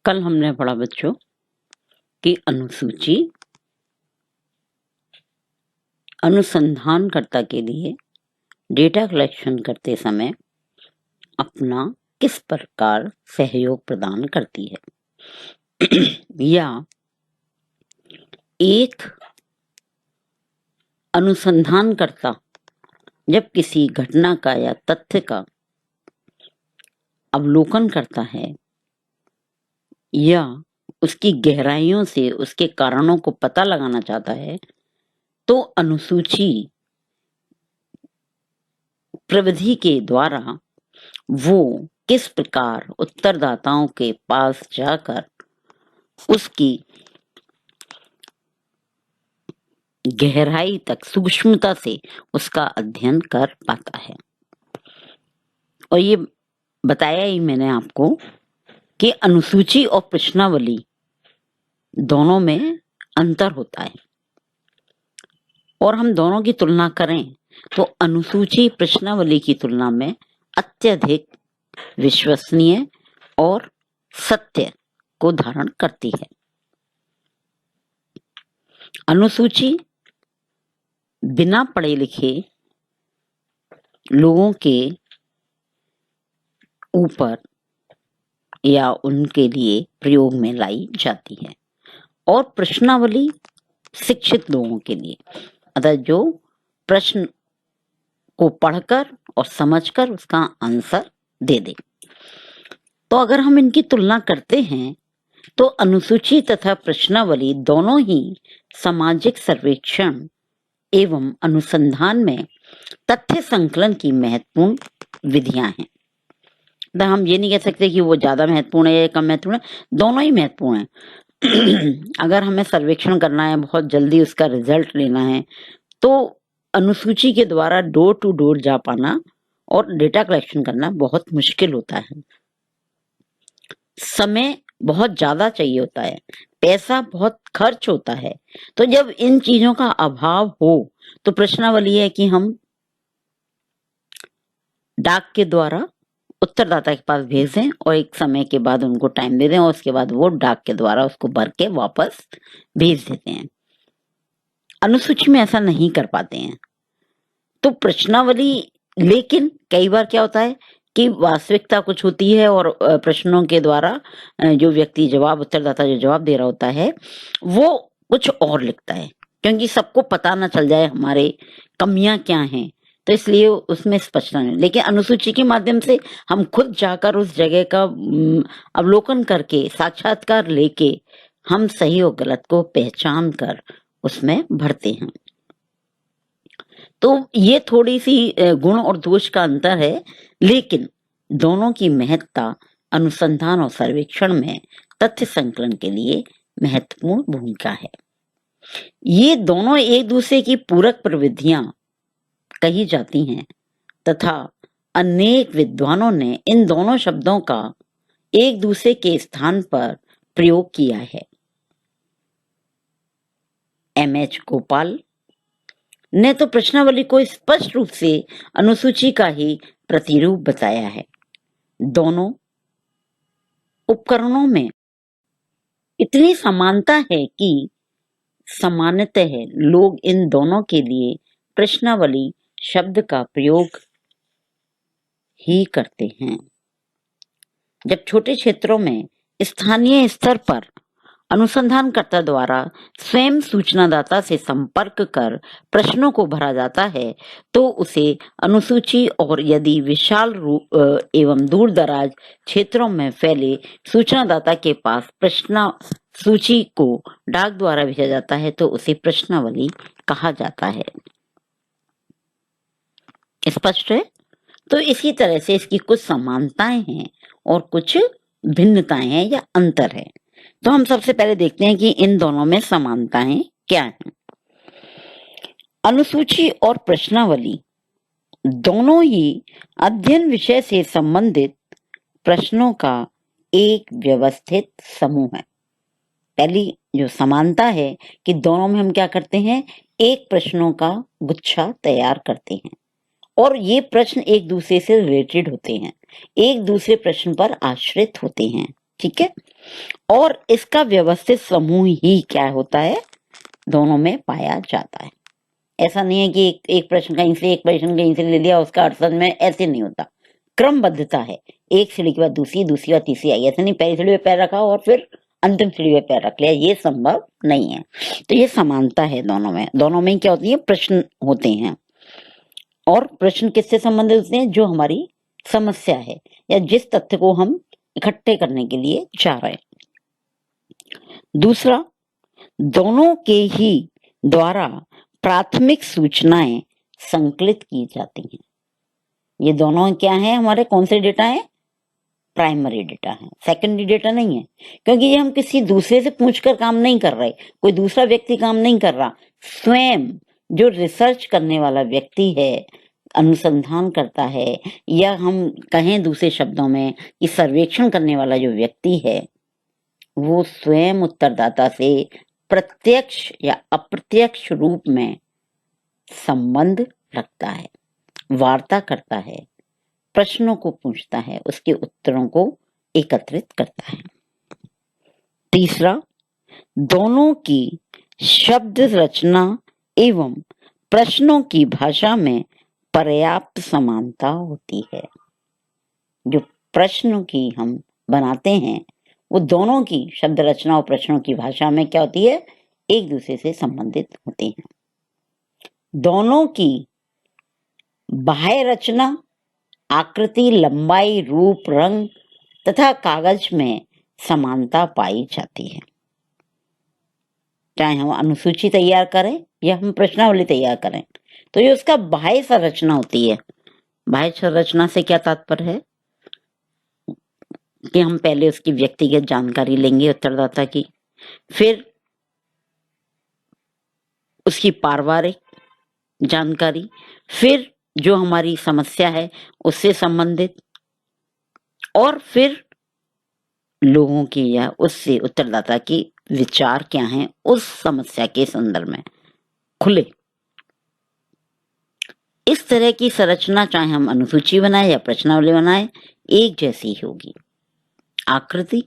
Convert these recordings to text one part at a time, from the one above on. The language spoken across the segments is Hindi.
कल हमने पढ़ा बच्चों कि अनुसूची अनुसंधानकर्ता के लिए डेटा कलेक्शन करते समय अपना किस प्रकार सहयोग प्रदान करती है या एक अनुसंधानकर्ता जब किसी घटना का या तथ्य का अवलोकन करता है या उसकी गहराइयों से उसके कारणों को पता लगाना चाहता है तो अनुसूची प्रविधि के द्वारा वो किस प्रकार उत्तरदाताओं के पास जाकर उसकी गहराई तक सूक्ष्मता से उसका अध्ययन कर पाता है। और ये बताया ही मैंने आपको कि अनुसूची और प्रश्नावली दोनों में अंतर होता है और हम दोनों की तुलना करें तो अनुसूची प्रश्नावली की तुलना में अत्यधिक विश्वसनीय और सत्य को धारण करती है। अनुसूची बिना पढ़े लिखे लोगों के ऊपर या उनके लिए प्रयोग में लाई जाती है और प्रश्नावली शिक्षित लोगों के लिए, अतः जो प्रश्न को पढ़कर और समझकर उसका आंसर दे दे। तो अगर हम इनकी तुलना करते हैं तो अनुसूची तथा प्रश्नावली दोनों ही सामाजिक सर्वेक्षण एवं अनुसंधान में तथ्य संकलन की महत्वपूर्ण विधियां हैं। तो हम ये नहीं कह सकते कि वो ज्यादा महत्वपूर्ण है या कम महत्वपूर्ण है, दोनों ही महत्वपूर्ण है। अगर हमें सर्वेक्षण करना है, बहुत जल्दी उसका रिजल्ट लेना है, तो अनुसूची के द्वारा डोर टू डोर जा पाना और डेटा कलेक्शन करना बहुत मुश्किल होता है। समय बहुत ज्यादा चाहिए होता है, पैसा बहुत खर्च होता है। तो जब इन चीजों का अभाव हो तो प्रश्नावली है कि हम डाक के द्वारा उत्तरदाता के पास भेज दें और एक समय के बाद उनको टाइम दे दें और उसके बाद वो डाक के द्वारा उसको भर के वापस भेज देते हैं। अनुसूची में ऐसा नहीं कर पाते हैं। तो प्रश्नावली, लेकिन कई बार क्या होता है कि वास्तविकता कुछ होती है और प्रश्नों के द्वारा जो व्यक्ति उत्तरदाता जो जवाब दे रहा होता है वो कुछ और लिखता है, क्योंकि सबको पता ना चल जाए हमारे कमियां क्या हैं, तो इसलिए उसमें स्पष्टता नहीं। लेकिन अनुसूची के माध्यम से हम खुद जाकर उस जगह का अवलोकन करके साक्षात्कार लेके हम सही और गलत को पहचान कर उसमें भरते हैं। तो ये थोड़ी सी गुण और दोष का अंतर है, लेकिन दोनों की महत्ता अनुसंधान और सर्वेक्षण में तथ्य संकलन के लिए महत्वपूर्ण भूमिका है। ये दोनों एक दूसरे की पूरक प्रविधियां कही जाती हैं तथा अनेक विद्वानों ने इन दोनों शब्दों का एक दूसरे के स्थान पर प्रयोग किया है। M.H. गोपाल ने तो प्रश्नावली को स्पष्ट रूप से अनुसूची का ही प्रतिरूप बताया है। दोनों उपकरणों में इतनी समानता है कि सामान्यतः लोग इन दोनों के लिए प्रश्नावली शब्द का प्रयोग ही करते हैं। जब छोटे क्षेत्रों में स्थानीय स्तर पर अनुसंधानकर्ता द्वारा स्वयं सूचनादाता से संपर्क कर प्रश्नों को भरा जाता है तो उसे अनुसूची, और यदि विशाल एवं दूर दराज क्षेत्रों में फैले सूचनादाता के पास प्रश्न सूची को डाक द्वारा भेजा जाता है तो उसे प्रश्नावली कहा जाता है। स्पष्ट है? तो इसी तरह से इसकी कुछ समानताएं हैं और कुछ भिन्नताएं हैं या अंतर है। तो हम सबसे पहले देखते हैं कि इन दोनों में समानताएं क्या हैं। अनुसूची और प्रश्नावली दोनों ही अध्ययन विषय से संबंधित प्रश्नों का एक व्यवस्थित समूह है। पहली जो समानता है कि दोनों में हम क्या करते हैं, एक प्रश्नों का गुच्छा तैयार करते हैं और ये प्रश्न एक दूसरे से रिलेटेड होते हैं, एक दूसरे प्रश्न पर आश्रित होते हैं। ठीक है। और इसका व्यवस्थित समूह ही क्या होता है, दोनों में पाया जाता है। ऐसा नहीं है कि एक प्रश्न कहीं से, एक प्रश्न कहीं से ले लिया, उसका अर्थ में ऐसे नहीं होता। क्रमबद्धता है, एक सीढ़ी के बाद दूसरी, दूसरी बाद तीसरी आई, ऐसे नहीं पहली सीढ़ी पे पैर रखा और फिर अंतिम सीढ़ी पे पैर रख लिया, ये संभव नहीं है। तो ये समानता है दोनों में। दोनों में क्या होती है, प्रश्न होते हैं। और प्रश्न किससे संबंधित होते हैं, जो हमारी समस्या है या जिस तथ्य को हम इकट्ठे करने के लिए चाह रहे हैं। दूसरा, दोनों के ही द्वारा प्राथमिक सूचनाएं संकलित की जाती हैं। ये दोनों क्या है, हमारे कौन से डेटा है, प्राइमरी डेटा है, सेकेंडरी डेटा नहीं है। क्योंकि ये हम किसी दूसरे से पूछकर काम नहीं कर रहे, कोई दूसरा व्यक्ति काम नहीं कर रहा, स्वयं जो रिसर्च करने वाला व्यक्ति है, अनुसंधान करता है, या हम कहें दूसरे शब्दों में कि सर्वेक्षण करने वाला जो व्यक्ति है, वो स्वयं उत्तरदाता से प्रत्यक्ष या अप्रत्यक्ष रूप में संबंध रखता है, वार्ता करता है, प्रश्नों को पूछता है, उसके उत्तरों को एकत्रित करता है। तीसरा, दोनों की शब्द रचना एवं प्रश्नों की भाषा में पर्याप्त समानता होती है। जो प्रश्न की हम बनाते हैं, वो दोनों की शब्द रचना और प्रश्नों की भाषा में क्या होती है, एक दूसरे से संबंधित होती हैं। दोनों की बाह्य रचना, आकृति, लंबाई, रूप, रंग तथा कागज में समानता पाई जाती है। चाहे हम अनुसूची तैयार करें या हम प्रश्नावली तैयार करें, तो ये उसका बाह्य संरचना होती है। बाह्य संरचना से क्या तात्पर्य है कि हम पहले उसकी व्यक्तिगत जानकारी लेंगे उत्तरदाता की, फिर उसकी पारिवारिक जानकारी, फिर जो हमारी समस्या है उससे संबंधित, और फिर लोगों की या उससे उत्तरदाता की विचार क्या हैं उस समस्या के संदर्भ में खुले। इस तरह की संरचना चाहे हम अनुसूची बनाए या प्रश्नावली बनाए, एक जैसी होगी। आकृति,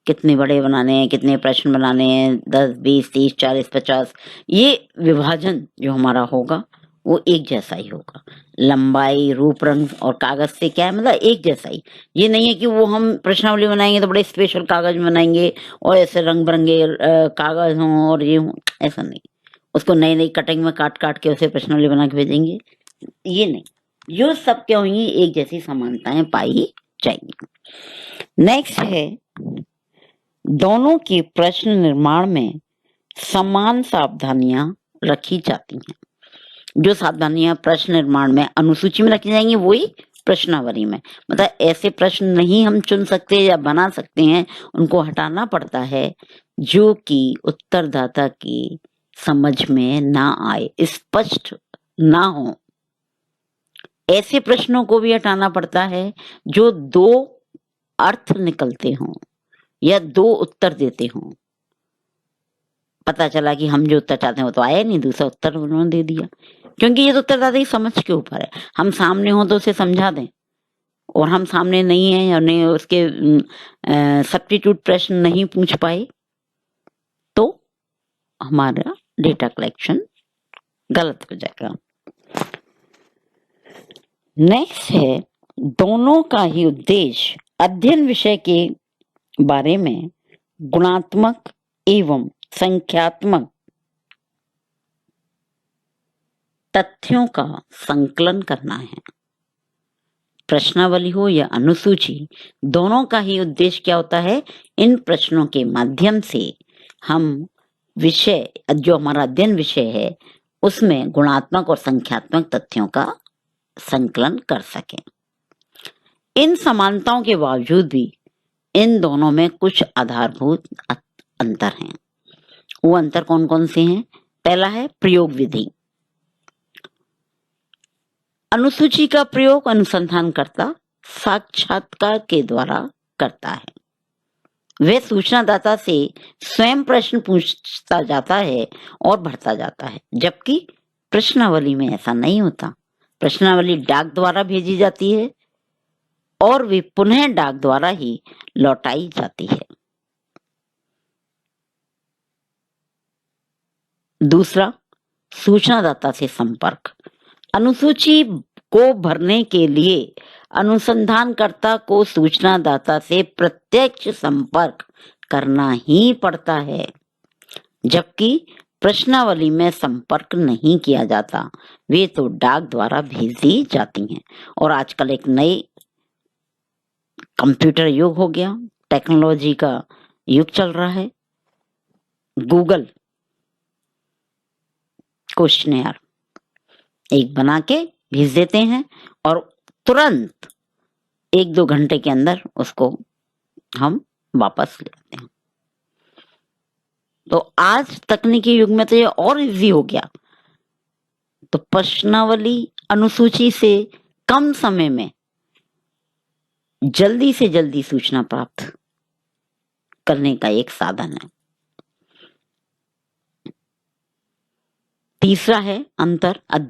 कितने बड़े बनाने हैं, कितने प्रश्न बनाने हैं, 10, 20, 30, 40, 50, ये विभाजन जो हमारा होगा वो एक जैसा ही होगा। लंबाई, रूप, रंग और कागज से क्या है, मतलब एक जैसा ही। ये नहीं है कि वो हम प्रश्नावली बनाएंगे तो बड़े स्पेशल कागज बनाएंगे और ऐसे रंग बिरंगे कागज हों और ये हों, ऐसा नहीं। उसको नई नई कटिंग में काट काट के उसे प्रश्नावली बना के भेजेंगे, ये नहीं। जो सब क्या होंगी, एक जैसी समानताएं पाई जाएंगी। नेक्स्ट है, दोनों की प्रश्न निर्माण में समान सावधानियां रखी जाती हैं। जो सावधानियां प्रश्न निर्माण में अनुसूची में रखी जाएंगी, वही प्रश्नावली में। मतलब ऐसे प्रश्न नहीं हम चुन सकते या बना सकते हैं, उनको हटाना पड़ता है जो कि उत्तरदाता की समझ में ना आए, स्पष्ट ना हो। ऐसे प्रश्नों को भी हटाना पड़ता है जो दो अर्थ निकलते हों या दो उत्तर देते हों। पता चला कि हम जो उत्तर चाहते हैं वो तो आया नहीं, दूसरा उत्तर उन्होंने दे दिया। क्योंकि ये तो उत्तरदाता की समझ के ऊपर है। हम सामने हो तो उसे समझा दें, और हम सामने नहीं है या नहीं उसके सब्स्टिट्यूट प्रश्न नहीं पूछ पाए, तो हमारा डेटा कलेक्शन गलत हो जाएगा। नेक्स्ट है, दोनों का ही उद्देश्य अध्ययन विषय के बारे में गुणात्मक एवं संख्यात्मक तथ्यों का संकलन करना है। प्रश्नावली हो या अनुसूची, दोनों का ही उद्देश्य क्या होता है, इन प्रश्नों के माध्यम से हम विषय, जो हमारा अध्ययन विषय है, उसमें गुणात्मक और संख्यात्मक तथ्यों का संकलन कर सकें। इन समानताओं के बावजूद भी इन दोनों में कुछ आधारभूत अंतर हैं। वो अंतर कौन कौन से हैं? पहला है प्रयोग विधि। अनुसूची का प्रयोग अनुसंधानकर्ता साक्षात्कार के द्वारा करता है। वह सूचनादाता से स्वयं प्रश्न पूछता जाता है और भरता जाता है, जबकि प्रश्नावली में ऐसा नहीं होता। प्रश्नावली डाक द्वारा भेजी जाती है और वे पुनः डाक द्वारा ही लौटाई जाती है। दूसरा, सूचनादाता से संपर्क। अनुसूची को भरने के लिए अनुसंधानकर्ता को सूचनादाता से प्रत्यक्ष संपर्क करना ही पड़ता है, जबकि प्रश्नावली में संपर्क नहीं किया जाता, वे तो डाक द्वारा भेज दी जाती हैं। और आजकल एक नए कंप्यूटर युग हो गया, टेक्नोलॉजी का युग चल रहा है। गूगल क्वेश्चनेयर एक बना के भेज देते हैं और तुरंत 1-2 घंटे के अंदर उसको हम वापस लेते हैं। तो आज तकनीकी युग में तो ये और इजी हो गया। तो प्रश्नावली अनुसूची से कम समय में जल्दी से जल्दी सूचना प्राप्त करने का एक साधन है। तीसरा है अंतर अध्ययन